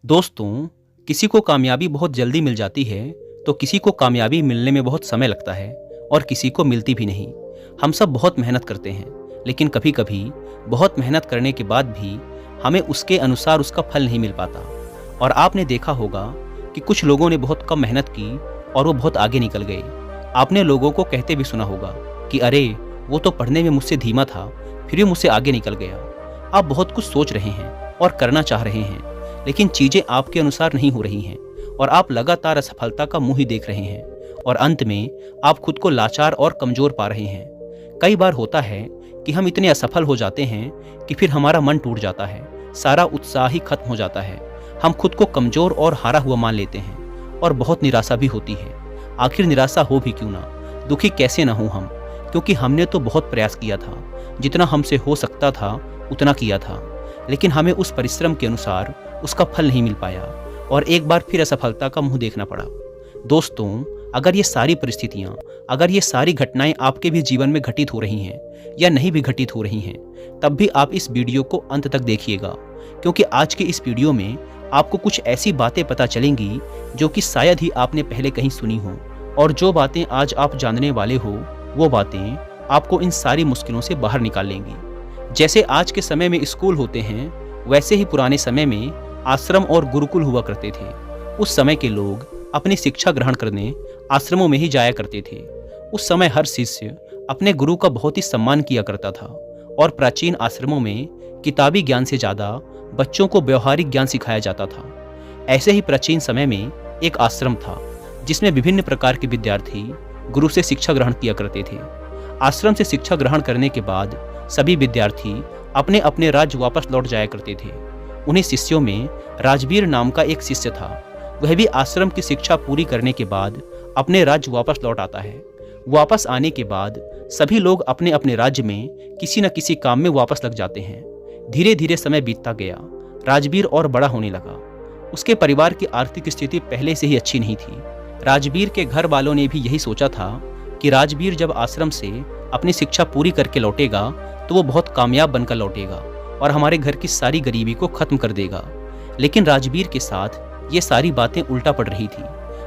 दोस्तों, किसी को कामयाबी बहुत जल्दी मिल जाती है तो किसी को कामयाबी मिलने में बहुत समय लगता है और किसी को मिलती भी नहीं। हम सब बहुत मेहनत करते हैं, लेकिन कभी कभी बहुत मेहनत करने के बाद भी हमें उसके अनुसार उसका फल नहीं मिल पाता। और आपने देखा होगा कि कुछ लोगों ने बहुत कम मेहनत की और वो बहुत आगे निकल गए। आपने लोगों को कहते भी सुना होगा कि अरे वो तो पढ़ने में मुझसे धीमा था, फिर भी मुझसे आगे निकल गया। आप बहुत कुछ सोच रहे हैं और करना चाह रहे हैं, लेकिन चीज़ें आपके अनुसार नहीं हो रही हैं और आप लगातार असफलता का मुंह ही देख रहे हैं और अंत में आप खुद को लाचार और कमज़ोर पा रहे हैं। कई बार होता है कि हम इतने असफल हो जाते हैं कि फिर हमारा मन टूट जाता है, सारा उत्साह ही खत्म हो जाता है। हम खुद को कमज़ोर और हारा हुआ मान लेते हैं और बहुत निराशा भी होती है। आखिर निराशा हो भी क्यों ना, दुखी कैसे ना हो हम, क्योंकि हमने तो बहुत प्रयास किया था, जितना हमसे हो सकता था उतना किया था, लेकिन हमें उस परिश्रम के अनुसार उसका फल नहीं मिल पाया और एक बार फिर असफलता का मुंह देखना पड़ा। दोस्तों, अगर ये सारी परिस्थितियाँ, अगर ये सारी घटनाएं आपके भी जीवन में घटित हो रही हैं या नहीं भी घटित हो रही हैं, तब भी आप इस वीडियो को अंत तक देखिएगा, क्योंकि आज के इस वीडियो में आपको कुछ ऐसी बातें पता चलेंगी जो कि शायद ही आपने पहले कहीं सुनी हो। और जो बातें आज आप जानने वाले हो, वो बातें आपको इन सारी मुश्किलों से बाहर निकाल लेंगी। जैसे आज के समय में स्कूल होते हैं, वैसे ही पुराने समय में आश्रम और गुरुकुल हुआ करते थे। उस समय के लोग अपनी शिक्षा ग्रहण करने आश्रमों में ही जाया करते थे। उस समय हर शिष्य अपने गुरु का बहुत ही सम्मान किया करता था और प्राचीन आश्रमों में किताबी ज्ञान से ज़्यादा बच्चों को व्यवहारिक ज्ञान सिखाया जाता था। ऐसे ही प्राचीन समय में एक आश्रम था जिसमें विभिन्न प्रकार के विद्यार्थी गुरु से शिक्षा ग्रहण किया करते थे। आश्रम से शिक्षा ग्रहण करने के बाद सभी विद्यार्थी अपने अपने राज्य वापस लौट जाया करते थे। उन्हीं शिष्यों में राजवीर नाम का एक शिष्य था। वह भी आश्रम की शिक्षा पूरी करने के बाद अपने राज्य वापस लौट आता है। वापस आने के बाद सभी लोग अपने अपने राज्य में किसी न किसी काम में वापस लग जाते हैं। धीरे धीरे समय बीतता गया। राजवीर और बड़ा होने लगा। उसके परिवार की आर्थिक स्थिति पहले से ही अच्छी नहीं थी। राजवीर के घर वालों ने भी यही सोचा था कि राजवीर जब आश्रम से अपनी शिक्षा पूरी करके लौटेगा तो वो बहुत कामयाब बनकर लौटेगा और हमारे घर की सारी गरीबी को खत्म कर देगा। लेकिन राजवीर के साथ ये सारी बातें उल्टा पड़ रही थी।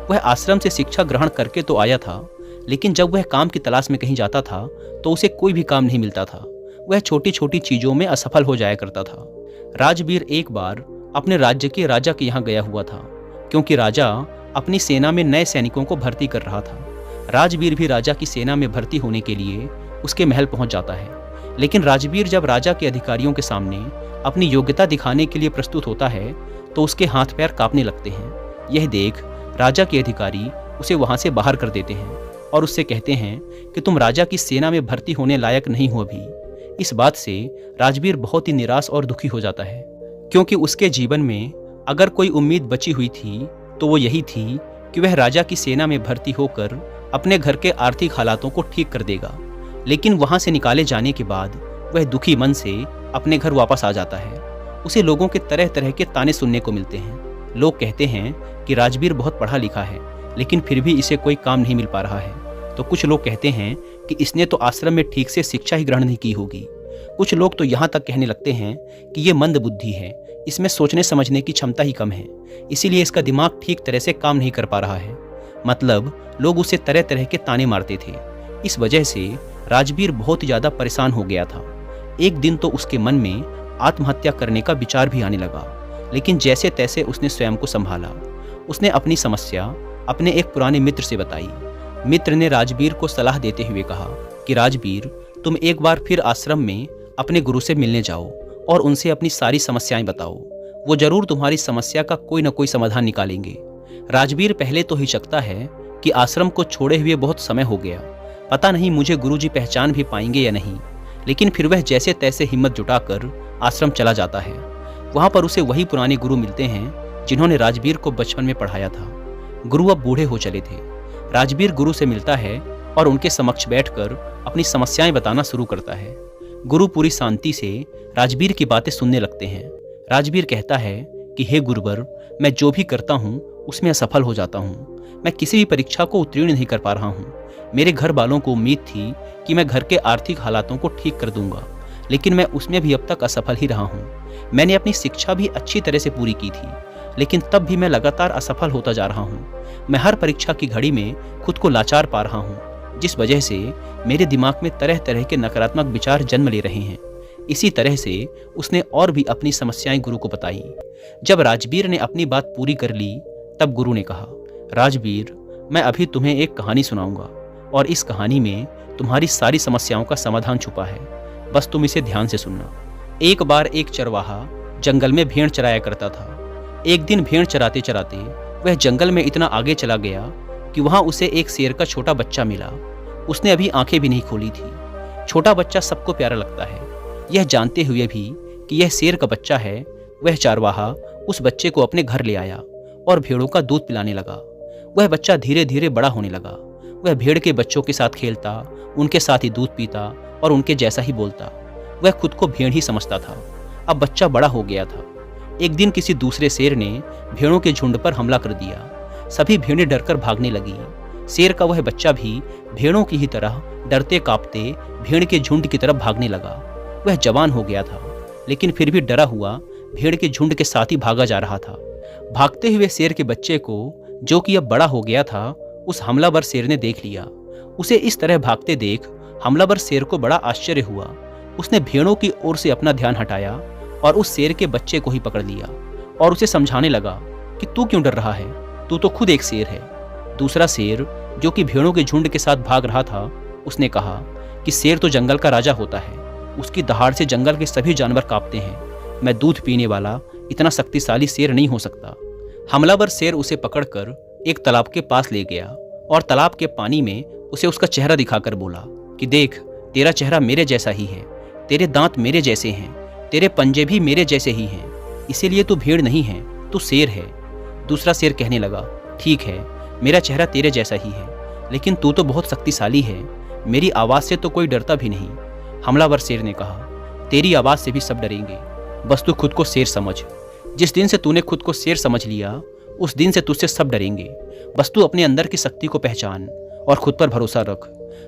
वह आश्रम से शिक्षा ग्रहण करके तो आया था, लेकिन जब वह काम की तलाश में कहीं जाता था तो उसे कोई भी काम नहीं मिलता था। वह छोटी छोटी चीज़ों में असफल हो जाया करता था। राजवीर एक बार अपने राज्य के राजा के यहाँ गया हुआ था, क्योंकि राजा अपनी सेना में नए सैनिकों को भर्ती कर रहा था। राजवीर भी राजा की सेना में भर्ती होने के लिए उसके महल पहुंच जाता है। लेकिन राजवीर जब राजा के अधिकारियों के सामने अपनी योग्यता दिखाने के लिए प्रस्तुत होता है तो उसके हाथ पैर कांपने लगते हैं। यह देख राजा के अधिकारी उसे वहां से बाहर कर देते हैं और उससे कहते हैं कि तुम राजा की सेना में भर्ती होने लायक नहीं हो अभी। इस बात से राजवीर बहुत ही निराश और दुखी हो जाता है, क्योंकि उसके जीवन में अगर कोई उम्मीद बची हुई थी तो वो यही थी कि वह राजा की सेना में भर्ती होकर अपने घर के आर्थिक हालातों को ठीक कर देगा। लेकिन वहां से निकाले जाने के बाद वह दुखी मन से अपने घर वापस आ जाता है। उसे लोगों के तरह तरह के ताने सुनने को मिलते हैं। लोग कहते हैं कि राजवीर बहुत पढ़ा लिखा है, लेकिन फिर भी इसे कोई काम नहीं मिल पा रहा है। तो कुछ लोग कहते हैं कि इसने तो आश्रम में ठीक से शिक्षा ही ग्रहण नहीं की होगी। कुछ लोग तो यहाँ तक कहने लगते हैं कि ये मंद बुद्धि है, इसमें सोचने समझने की क्षमता ही कम है, इसीलिए इसका दिमाग ठीक तरह से काम नहीं कर पा रहा है। मतलब लोग उसे तरह तरह के ताने मारते थे। इस वजह से राजवीर बहुत ज़्यादा परेशान हो गया था। एक दिन तो उसके मन में आत्महत्या करने का विचार भी आने लगा, लेकिन जैसे तैसे उसने स्वयं को संभाला। उसने अपनी समस्या अपने एक पुराने मित्र से बताई। मित्र ने राजवीर को सलाह देते हुए कहा कि राजवीर, तुम एक बार फिर आश्रम में अपने गुरु से मिलने जाओ और उनसे अपनी सारी समस्याएं बताओ। वो जरूर तुम्हारी समस्या का कोई न कोई समाधान निकालेंगे। राजवीर पहले तो हिचकता है कि आश्रम को छोड़े हुए बहुत समय हो गया, पता नहीं मुझे गुरुजी पहचान भी पाएंगे या नहीं। लेकिन फिर वह जैसे तैसे हिम्मत जुटाकर आश्रम चला जाता है। वहाँ पर उसे वही पुराने गुरु मिलते हैं जिन्होंने राजवीर को बचपन में पढ़ाया था। गुरु अब बूढ़े हो चले थे। राजवीर गुरु से मिलता है और उनके समक्ष बैठकर अपनी समस्याएं बताना शुरू करता है। गुरु पूरी शांति से राजवीर की बातें सुनने लगते हैं। राजवीर कहता है कि हे गुरुवर, मैं जो भी करता हूँ उसमें असफल हो जाता हूँ। मैं किसी भी परीक्षा को उत्तीर्ण नहीं कर पा रहा हूँ। मेरे घर वालों को उम्मीद थी कि मैं घर के आर्थिक हालातों को ठीक कर दूंगा, लेकिन मैं उसमें भी अब तक असफल ही रहा हूँ। मैंने अपनी शिक्षा भी अच्छी तरह से पूरी की थी, लेकिन तब भी मैं लगातार असफल होता जा रहा हूँ। मैं हर परीक्षा की घड़ी में खुद को लाचार पा रहा हूँ, जिस वजह से मेरे दिमाग में तरह तरह के नकारात्मक विचार जन्म ले रहे हैं। इसी तरह से उसने और भी अपनी समस्याएं गुरु को बताई। जब राजवीर ने अपनी बात पूरी कर ली, तब गुरु ने कहा, राजवीर, मैं अभी तुम्हें एक कहानी सुनाऊंगा और इस कहानी में तुम्हारी सारी समस्याओं का समाधान छुपा है। बस तुम इसे ध्यान से सुनना। एक बार एक चरवाहा जंगल में भेड़ चराया करता था। एक दिन भेड़ चराते चराते वह जंगल में इतना आगे चला गया कि वहां उसे एक शेर का छोटा बच्चा मिला। उसने अभी आंखें भी नहीं खोली थी। छोटा बच्चा सबको प्यारा लगता है। यह जानते हुए भी कि यह शेर का बच्चा है, वह चरवाहा उस बच्चे को अपने घर ले आया और भेड़ों का दूध पिलाने लगा। वह बच्चा धीरे धीरे बड़ा होने लगा। वह भेड़ के बच्चों के साथ खेलता, उनके साथ ही दूध पीता और उनके जैसा ही बोलता। वह खुद को भेड़ ही समझता था। अब बच्चा बड़ा हो गया था। एक दिन किसी दूसरे शेर ने भेड़ों के झुंड पर हमला कर दिया। सभी भेड़ें डरकर भागने लगी। शेर का वह बच्चा भी भेड़ों की ही तरह डरते कांपते भेड़ के झुंड की तरफ भागने लगा। वह जवान हो गया था, लेकिन फिर भी डरा हुआ भेड़ के झुंड के साथ ही भागा जा रहा था। भागते हुए शेर के बच्चे को, जो कि अब बड़ा हो गया था, उस हमलावर शेर ने देख लिया। उसे इस तरह भागते देख हमलावर शेर को बड़ा आश्चर्य हुआ। उसने भेड़ों की ओर से अपना ध्यान हटाया और उस शेर के बच्चे को ही पकड़ लिया और उसे समझाने लगा कि तू क्यों डर रहा है, तू तो खुद एक शेर है। दूसरा शेर, जो कि भेड़ों के झुंड के साथ भाग रहा था, उसने कहा कि शेर तो जंगल का राजा होता है। उसकी दहाड़ से जंगल के सभी जानवर कांपते हैं। मैं दूध पीने वाला इतना शक्तिशाली शेर नहीं हो सकता। हमलावर शेर उसे पकड़कर एक तालाब के पास ले गया और तालाब के पानी में उसे उसका चेहरा दिखाकर बोला कि देख, तेरा चेहरा मेरे जैसा ही है, तेरे दांत मेरे जैसे हैं, तेरे पंजे भी मेरे जैसे ही हैं, इसीलिए तू भेड़ नहीं है, तू शेर है। दूसरा शेर कहने लगा, ठीक है, मेरा चेहरा तेरे जैसा ही है, लेकिन तू तो बहुत शक्तिशाली है, मेरी आवाज़ से तो कोई डरता भी नहीं। हमलावर शेर ने कहा, तेरी आवाज़ से भी सब डरेंगे, बस तू खुद को शेर समझ। जिस दिन से तूने खुद को शेर समझ लिया, उस दिन से तुझसे सब डरेंगे। बस तू अपने अंदर की शक्ति को पहचान और खुद पर भरोसा रख।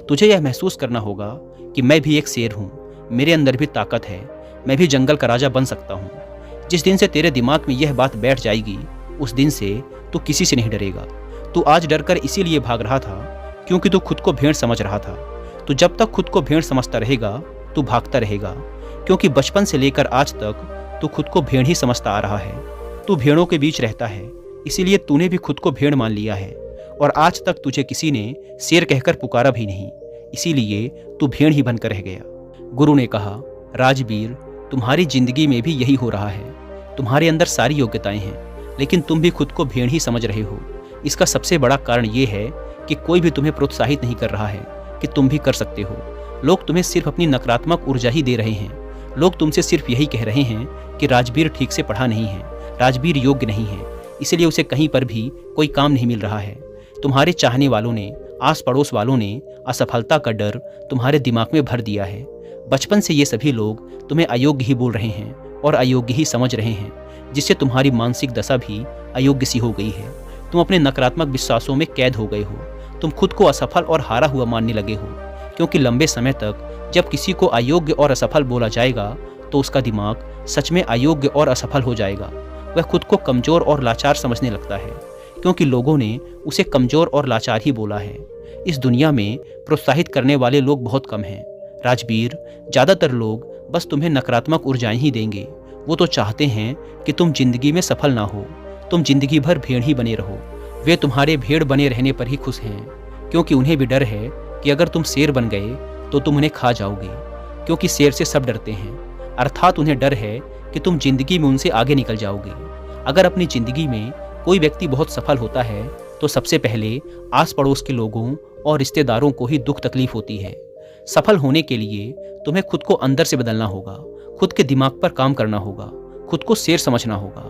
तुझे यह महसूस करना होगा कि मैं भी एक शेर हूँ, मेरे अंदर भी ताकत है, मैं भी जंगल का राजा बन सकता हूँ। जिस दिन से तेरे दिमाग में यह बात बैठ जाएगी, उस दिन से तू किसी से नहीं डरेगा। तू आज डरकर इसीलिए भाग रहा था क्योंकि तू खुद को भेड़ समझ रहा था। तू जब तक खुद को भेड़ समझता रहेगा, तू भागता रहेगा, क्योंकि बचपन से लेकर आज तक तू खुद को भेड़ ही समझता आ रहा है। तू भेड़ों के बीच रहता है, इसीलिए तूने भी खुद को भेड़ मान लिया है और आज तक तुझे किसी ने शेर कहकर पुकारा भी नहीं, इसीलिए तू भेड़ ही बनकर रह गया। गुरु ने कहा, राजवीर, तुम्हारी जिंदगी में भी यही हो रहा है। तुम्हारे अंदर सारी योग्यताएं हैं, लेकिन तुम भी खुद को भेड़ ही समझ रहे हो। इसका सबसे बड़ा कारण ये है कि कोई भी तुम्हें प्रोत्साहित नहीं कर रहा है कि तुम भी कर सकते हो। लोग तुम्हें सिर्फ अपनी नकारात्मक ऊर्जा ही दे रहे हैं। लोग तुमसे सिर्फ यही कह रहे हैं कि राजवीर ठीक से पढ़ा नहीं है, राजवीर योग्य नहीं है, इसलिए उसे कहीं पर भी कोई काम नहीं मिल रहा है। तुम्हारे चाहने वालों ने, आस पड़ोस वालों ने असफलता का डर तुम्हारे दिमाग में भर दिया है। बचपन से ये सभी लोग तुम्हें अयोग्य ही बोल रहे हैं और अयोग्य ही समझ रहे हैं, जिससे तुम्हारी मानसिक दशा भी अयोग्य सी हो गई है। तुम अपने नकारात्मक विश्वासों में कैद हो गए हो। तुम खुद को असफल और हारा हुआ मानने लगे हो, क्योंकि लंबे समय तक जब किसी को अयोग्य और असफल बोला जाएगा तो उसका दिमाग सच में अयोग्य और असफल हो जाएगा। वह खुद को कमज़ोर और लाचार समझने लगता है, क्योंकि लोगों ने उसे कमज़ोर और लाचार ही बोला है। इस दुनिया में प्रोत्साहित करने वाले लोग बहुत कम हैं। राजवीर, ज़्यादातर लोग बस तुम्हें नकारात्मक ऊर्जाएं ही देंगे। वो तो चाहते हैं कि तुम जिंदगी में सफल ना हो, तुम जिंदगी भर भेड़ ही बने रहो। वे तुम्हारे भेड़ बने रहने पर ही खुश हैं, क्योंकि उन्हें भी डर है कि अगर तुम शेर बन गए तो तुम उन्हें खा जाओगे, क्योंकि शेर से सब डरते हैं। अर्थात उन्हें डर है कि तुम जिंदगी में उनसे आगे निकल जाओगे। अगर अपनी जिंदगी में कोई व्यक्ति बहुत सफल होता है तो सबसे पहले आस पड़ोस के लोगों और रिश्तेदारों को ही दुख तकलीफ होती है। सफल होने के लिए तुम्हें खुद को अंदर से बदलना होगा, खुद के दिमाग पर काम करना होगा, खुद को शेर समझना होगा।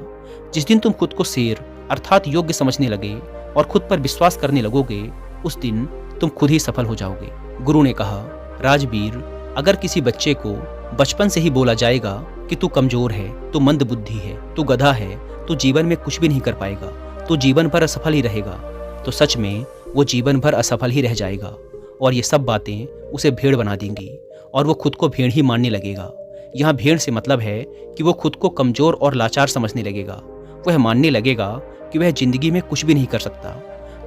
जिस दिन तुम खुद को शेर अर्थात योग्य समझने लगे और खुद पर विश्वास करने लगोगे, उस दिन तुम खुद ही सफल हो जाओगे। गुरु ने कहा, राजवीर, अगर किसी बच्चे को बचपन से ही बोला जाएगा कि तू कमजोर है, तू मंद बुद्धि है, तू गधा है, तू जीवन में कुछ भी नहीं कर पाएगा, तू जीवन भर असफल ही रहेगा, तो सच में वो जीवन भर असफल ही रह जाएगा और ये सब बातें उसे भेड़ बना देंगी और वो खुद को भेड़ ही मानने लगेगा। यहाँ भेड़ से मतलब है कि वो खुद को कमज़ोर और लाचार समझने लगेगा। वह मानने लगेगा कि वह जिंदगी में कुछ भी नहीं कर सकता,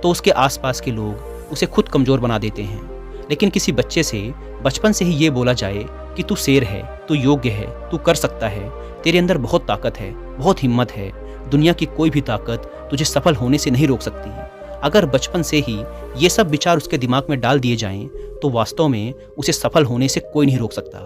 तो उसके आसपास के लोग उसे खुद कमज़ोर बना देते हैं। लेकिन किसी बच्चे से बचपन से ही ये बोला जाए कि तू शेर है, तू योग्य है, तू कर सकता है, तेरे अंदर बहुत ताकत है, बहुत हिम्मत है, दुनिया की कोई भी ताकत तुझे सफल होने से नहीं रोक सकती। अगर बचपन से ही ये सब विचार उसके दिमाग में डाल दिए जाएं, तो वास्तव में उसे सफल होने से कोई नहीं रोक सकता,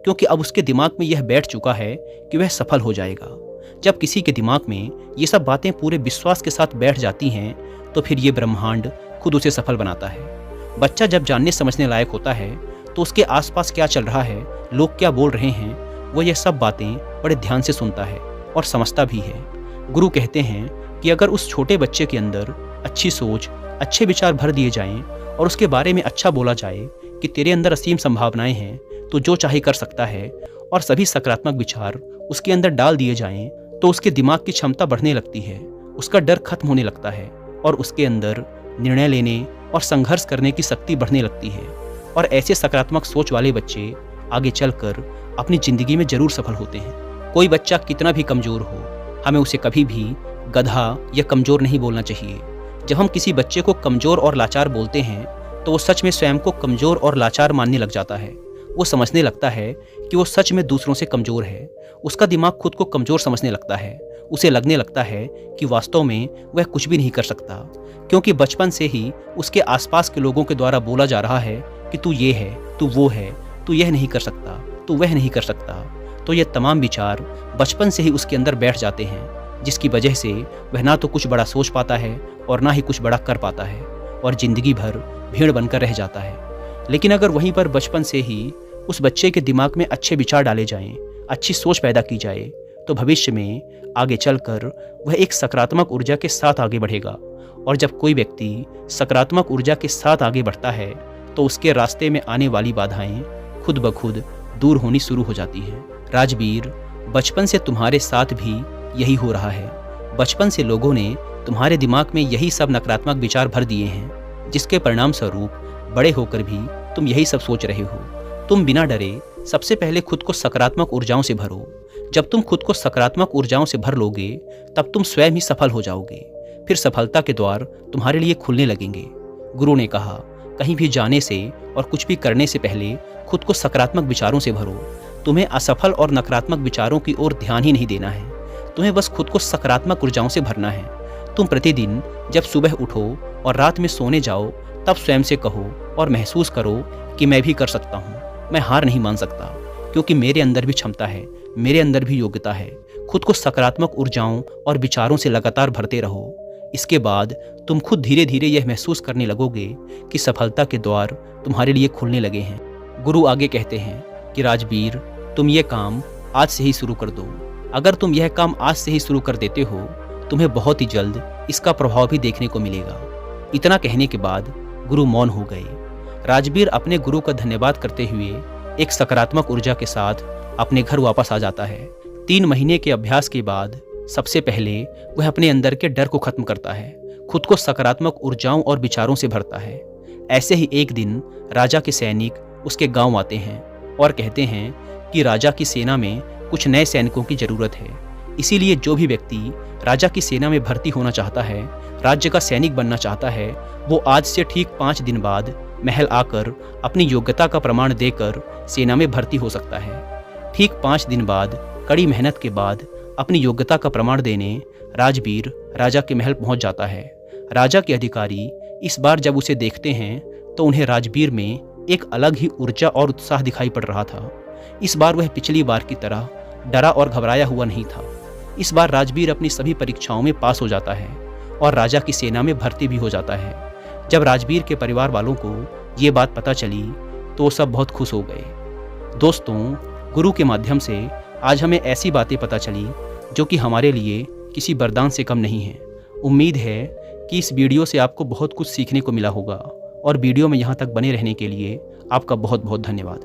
क्योंकि अब उसके दिमाग में यह बैठ चुका है कि वह सफल हो जाएगा। जब किसी के दिमाग में ये सब बातें पूरे विश्वास के साथ बैठ जाती हैं, तो फिर ये ब्रह्मांड खुद उसे सफल बनाता है। बच्चा जब जानने समझने लायक होता है, तो उसके आसपास क्या चल रहा है, लोग क्या बोल रहे हैं, वो ये सब बातें बड़े ध्यान से सुनता है और समझता भी है। गुरु कहते हैं कि अगर उस छोटे बच्चे के अंदर अच्छी सोच, अच्छे विचार भर दिए जाएं और उसके बारे में अच्छा बोला जाए कि तेरे अंदर असीम संभावनाएं हैं, तो जो चाहे कर सकता है, और सभी सकारात्मक विचार उसके अंदर डाल दिए जाएं, तो उसके दिमाग की क्षमता बढ़ने लगती है, उसका डर खत्म होने लगता है और उसके अंदर निर्णय लेने और संघर्ष करने की शक्ति बढ़ने लगती है। और ऐसे सकारात्मक सोच वाले बच्चे आगे चलकर अपनी ज़िंदगी में ज़रूर सफल होते हैं। कोई बच्चा कितना भी कमज़ोर हो, हमें उसे कभी भी गधा या कमज़ोर नहीं बोलना चाहिए। जब हम किसी बच्चे को कमज़ोर और लाचार बोलते हैं, तो वो सच में स्वयं को कमज़ोर और लाचार मानने लग जाता है। वो समझने लगता है कि वो सच में दूसरों से कमज़ोर है। उसका दिमाग खुद को कमज़ोर समझने लगता है। उसे लगने लगता है कि वास्तव में वह कुछ भी नहीं कर सकता, क्योंकि बचपन से ही उसके आसपास के लोगों के द्वारा बोला जा रहा है कि तू ये है, तू वो है, तू यह नहीं कर सकता, तू वह नहीं कर सकता। तो ये तमाम विचार बचपन से ही उसके अंदर बैठ जाते हैं, जिसकी वजह से वह ना तो कुछ बड़ा सोच पाता है और ना ही कुछ बड़ा कर पाता है, और ज़िंदगी भर भेड़ बनकर रह जाता है। लेकिन अगर वहीं पर बचपन से ही उस बच्चे के दिमाग में अच्छे विचार डाले जाएं, अच्छी सोच पैदा की जाए, तो भविष्य में आगे चलकर वह एक सकारात्मक ऊर्जा के साथ आगे बढ़ेगा। और जब कोई व्यक्ति सकारात्मक ऊर्जा के साथ आगे बढ़ता है, तो उसके रास्ते में आने वाली बाधाएं खुद ब खुद दूर होनी शुरू हो जाती हैं। राजवीर, बचपन से तुम्हारे साथ भी यही हो रहा है। बचपन से लोगों ने तुम्हारे दिमाग में यही सब नकारात्मक विचार भर दिए हैं, जिसके परिणाम स्वरूप बड़े होकर भी तुम यही सब सोच रहे हो। तुम बिना डरे सबसे पहले खुद को सकारात्मक ऊर्जाओं से भरो। जब तुम खुद को सकारात्मक ऊर्जाओं से भर लोगे, तब तुम स्वयं ही सफल हो जाओगे। फिर सफलता के द्वार तुम्हारे लिए खुलने लगेंगे। गुरु ने कहा, कहीं भी जाने से और कुछ भी करने से पहले खुद को सकारात्मक विचारों से भरो। तुम्हें असफल और नकारात्मक विचारों की ओर ध्यान ही नहीं देना है। तुम्हें बस खुद को सकारात्मक ऊर्जाओं से भरना है। तुम प्रतिदिन जब सुबह उठो और रात में सोने जाओ, तब स्वयं से कहो और महसूस करो कि मैं भी कर सकता हूँ, मैं हार नहीं मान सकता, क्योंकि मेरे अंदर भी क्षमता है, मेरे अंदर भी योग्यता है। खुद को सकारात्मक ऊर्जाओं और विचारों से लगातार भरते रहो। इसके बाद तुम खुद धीरे धीरे यह महसूस करने लगोगे कि सफलता के द्वार तुम्हारे लिए खुलने लगे हैं। गुरु आगे कहते हैं कि राजवीर, तुम ये काम आज से ही शुरू कर दो। अगर तुम यह काम आज से ही शुरू कर देते हो, तुम्हें बहुत ही जल्द इसका प्रभाव भी देखने को मिलेगा। इतना कहने के बाद गुरु मौन हो गए। राजवीर अपने गुरु का धन्यवाद करते हुए एक सकारात्मक ऊर्जा के साथ अपने घर वापस आ जाता है। 3 महीने के अभ्यास के बाद सबसे पहले वह अपने अंदर के डर को खत्म करता है, खुद को सकारात्मक ऊर्जाओं और विचारों से भरता है। ऐसे ही एक दिन राजा के सैनिक उसके गांव आते हैं और कहते हैं कि राजा की सेना में कुछ नए सैनिकों की जरूरत है। इसीलिए जो भी व्यक्ति राजा की सेना में भर्ती होना चाहता है, राज्य का सैनिक बनना चाहता है, वो आज से ठीक 5 दिन बाद महल आकर अपनी योग्यता का प्रमाण देकर सेना में भर्ती हो सकता है। ठीक 5 दिन बाद कड़ी मेहनत के बाद अपनी योग्यता का प्रमाण देने राजवीर राजा के महल पहुंच जाता है। राजा के अधिकारी इस बार जब उसे देखते हैं, तो उन्हें राजवीर में एक अलग ही ऊर्जा और उत्साह दिखाई पड़ रहा था। इस बार वह पिछली बार की तरह डरा और घबराया हुआ नहीं था। इस बार राजवीर अपनी सभी परीक्षाओं में पास हो जाता है और राजा की सेना में भर्ती भी हो जाता है। जब राजवीर के परिवार वालों को ये बात पता चली, तो सब बहुत खुश हो गए। दोस्तों, गुरु के माध्यम से आज हमें ऐसी बातें पता चली जो कि हमारे लिए किसी वरदान से कम नहीं है। उम्मीद है कि इस वीडियो से आपको बहुत कुछ सीखने को मिला होगा, और वीडियो में यहाँ तक बने रहने के लिए आपका बहुत बहुत धन्यवाद।